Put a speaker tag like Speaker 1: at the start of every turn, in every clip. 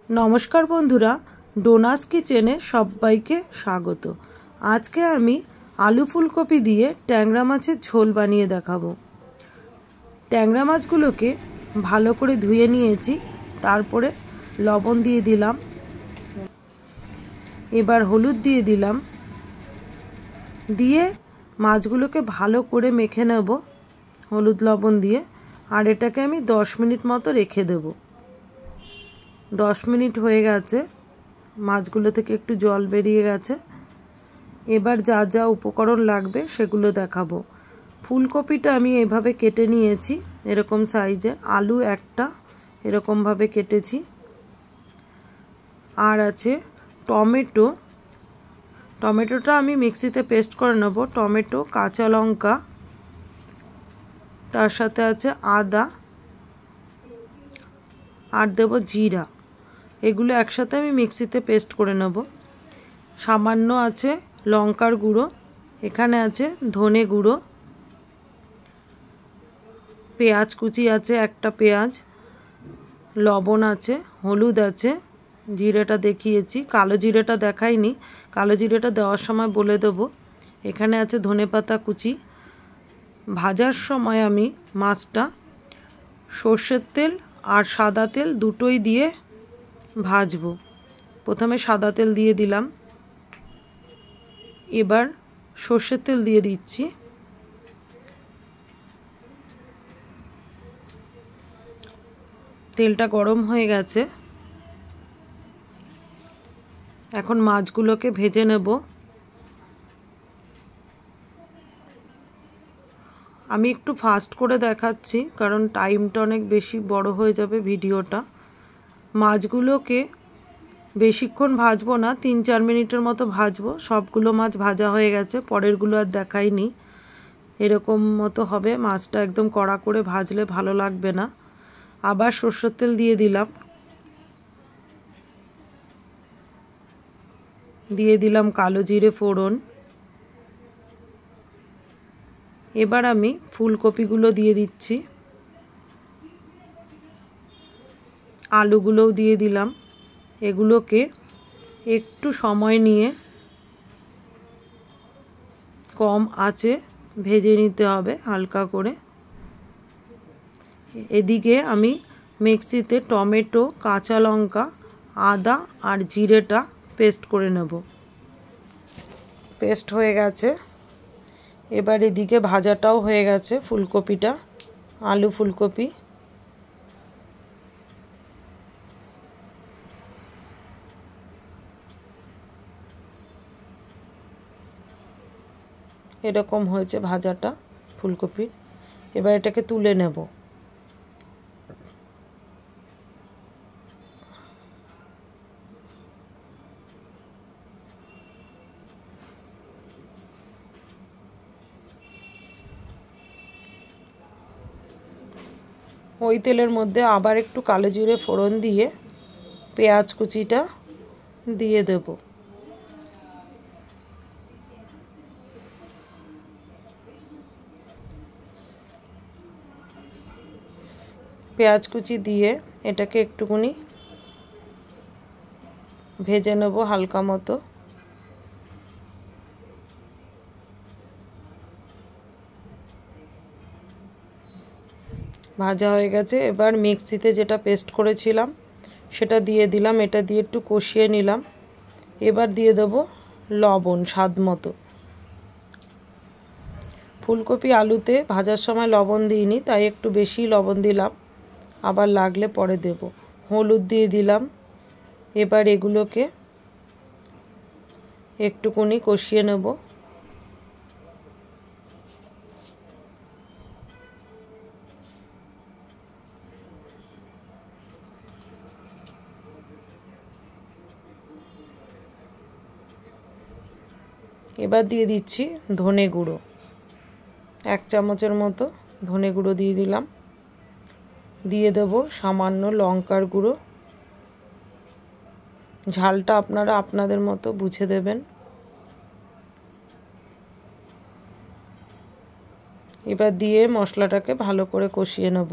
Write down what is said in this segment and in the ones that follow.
Speaker 1: नमस्कार बंधुरा डोनास किचेने सबाइके स्वागत। आज के आमी आलू फुलकपि दिए टैंगरा माछेर झोल बानिये देखाबो। टैंगरा माछगुलोके भालो करे धुए नियेछि, तारपरे लवण दिए दिलाम, एबार हलुद दिए दिलाम, दिए माछगुलोके भालो करे मेखे नेब हलुद लवण दिए। और एटाके आमी 10 मिनट मतो रेखे देब। 10 मिनट हो गेছে, মাছগুলো থেকে একটু জল বেরিয়ে গেছে। এবার যা যা উপকরণ লাগবে সেগুলো দেখাবো। ফুলকপিটা আমি এইভাবে কেটে নিয়েছি, এরকম সাইজে। আলু একটা এরকম ভাবে কেটেছি। আর আছে টমেটো, টমেটোটা আমি মিক্সিতে পেস্ট করে নেব। টমেটো, কাঁচা লঙ্কা, তার সাথে আছে আদা আর দেব জিরা। এগুলো একসাথে আমি মিক্সিতে পেস্ট করে নেব। সামান্য আছে লঙ্কার গুঁড়ো, এখানে আছে ধনে গুঁড়ো, পেঁয়াজ কুচি আছে একটা পেঁয়াজ, লবণ আছে, হলুদ আছে, জিরেটা দেখিয়েছি, কালো জিরেটা দেখাইনি, কালো জিরেটা দেওয়ার সময় বলে দেব। এখানে আছে ধনেপাতা কুচি। ভাজার সময় আমি মাছটা সরষের তেল আর সাদা তেল দুটোই দিয়ে ভাজবো। প্রথমে সাদা তেল দিয়ে দিলাম, এবার সরষের তেল দিয়ে দিচ্ছি। তেলটা গরম হয়ে গেছে, এখন মাছগুলোকে ভেজে নেব। আমি একটু ফাস্ট করে দেখাচ্ছি কারণ টাইমটা অনেক বেশি বড় হয়ে যাবে ভিডিওটা। মাছগুলোকে বেশিক্ষণ ভাজবো না, 3-4 মিনিটের মতো ভাজবো। সবগুলো মাছ ভাজা হয়ে গেছে, পরেরগুলো আর দেখাইনি। এরকম মতো হবে, মাছটা একদম কড়া করে ভাজলে ভালো লাগবে না। আবার সরষের তেল দিয়ে দিলাম, দিয়ে দিলাম কালো জিরে ফোড়ন। এবার আমি ফুলকপিগুলো দিয়ে দিচ্ছি, আলুগুলোও দিয়ে দিলাম। এগুলোকে একটু সময় নিয়ে কম আঁচে ভেজে নিতে হবে হালকা করে। এদিকে আমি মিক্সিতে টমেটো, কাঁচা লঙ্কা, আদা আর জিরেটা পেস্ট করে নেব। পেস্ট হয়ে গেছে। এবার এদিকে ভাজাটাও হয়ে গেছে, ফুলকপিটা, আলু ফুলকপি। এরকম হয়েছে ভাজাটা ফুলকপির। এবার এটাকে তুলে নেব। ওই তেলের মধ্যে আবার একটু কালো জিরে ফোড়ন দিয়ে পেঁয়াজ কুচিটা দিয়ে দেব। পেঁয়াজ কুচি দিয়ে এটাকে একটুখানি ভেজে নেব হালকা মতো। ভাজা হয়ে গেছে। এবার মিক্সিতে যেটা পেস্ট করেছিলাম সেটা দিয়ে দিলাম, এটা দিয়ে একটু কষিয়ে নিলাম। এবার দিয়ে দেব লবণ স্বাদ মতো। ফুলকপি আলুতে ভাজার সময় লবণ দিইনি, তাই একটু বেশি লবণ দিলাম, আবার লাগলে পরে দেব। হলুদ দিয়ে দিলাম। এবার এগুলোকে একটুখানি কষিয়ে নেব। এবার দিয়ে দিচ্ছি ধনে গুঁড়ো, 1 চামচের মতো ধনে গুঁড়ো দিয়ে দিলাম। দিয়ে দেব সামান্য লঙ্কার গুঁড়ো, ঝালটা আপনারা আপনাদের মতো বুঝে দেবেন। এবার দিয়ে মশলাটাকে ভালো করে কষিয়ে নেব।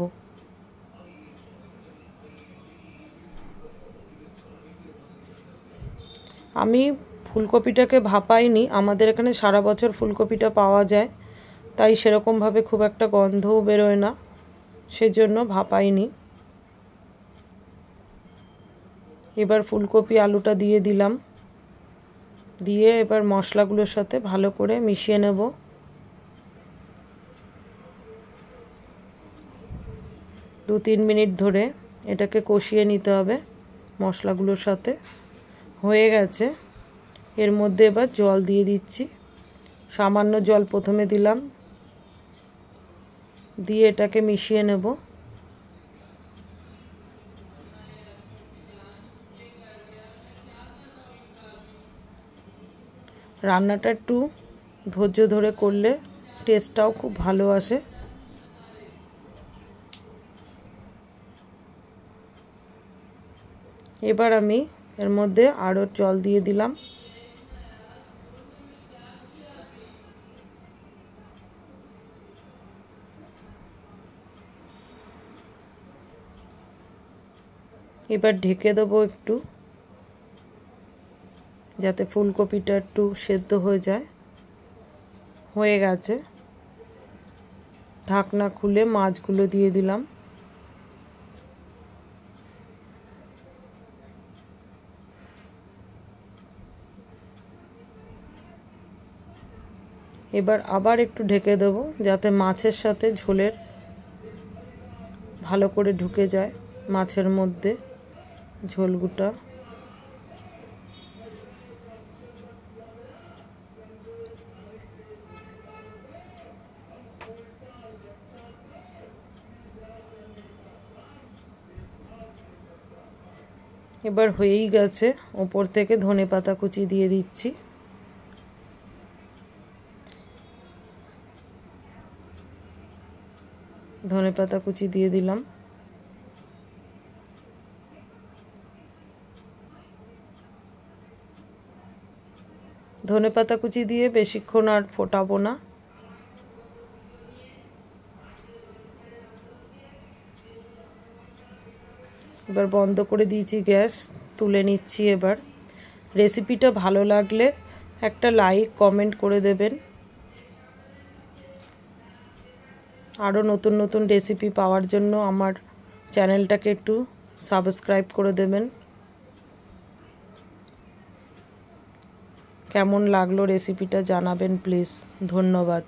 Speaker 1: আমি ফুলকপিটাকে ভাপাইনি, আমাদের এখানে সারা বছর ফুলকপিটা পাওয়া যায়, তাই সেরকমভাবে খুব একটা গন্ধও বেরোয় না, সেজন্য ভাপাইনি। এবার ফুলকপি আলুটা দিয়ে দিলাম, দিয়ে এবার মশলাগুলোর সাথে ভালো করে মিশিয়ে নেব। দু 3 মিনিট ধরে এটাকে কষিয়ে নিতে হবে মশলাগুলোর সাথে। হয়ে গেছে, এর মধ্যে এবার জল দিয়ে দিচ্ছি, সামান্য জল প্রথমে দিলাম, দিয়ে এটাকে মিশিয়ে নেব। রান্নাটা একটু ধৈর্য ধরে করলে টেস্টটাও খুব ভালো আসে। এবার আমি এর মধ্যে আরও জল দিয়ে দিলাম। এবার ঢেকে দেবো একটু, যাতে ফুলকপিটা একটু সেদ্ধ হয়ে যায়। হয়ে গেছে, ঢাকনা খুলে মাছগুলো দিয়ে দিলাম। এবার আবার একটু ঢেকে দেবো, যাতে মাছের সাথে ঝোলের ভালো করে ঢুকে যায় মাছের মধ্যে ঝোলগুটা। এবার হয়েই গেছে, ওপর থেকে ধনেপাতা কুচি দিয়ে দিচ্ছি। ধনেপাতা কুচি দিয়ে দিলাম। ধনেপাতা কুচি দিয়ে বেশিক্ষণ আর ফোটাবো না। এবার বন্ধ করে দিয়েছি গ্যাস, তুলে নিচ্ছি। এবার রেসিপিটা ভালো লাগলে একটা লাইক কমেন্ট করে দেবেন। আরও নতুন নতুন রেসিপি পাওয়ার জন্য আমার চ্যানেলটাকে একটু সাবস্ক্রাইব করে দেবেন। কেমন লাগলো রেসিপিটা জানাবেন প্লিজ। ধন্যবাদ।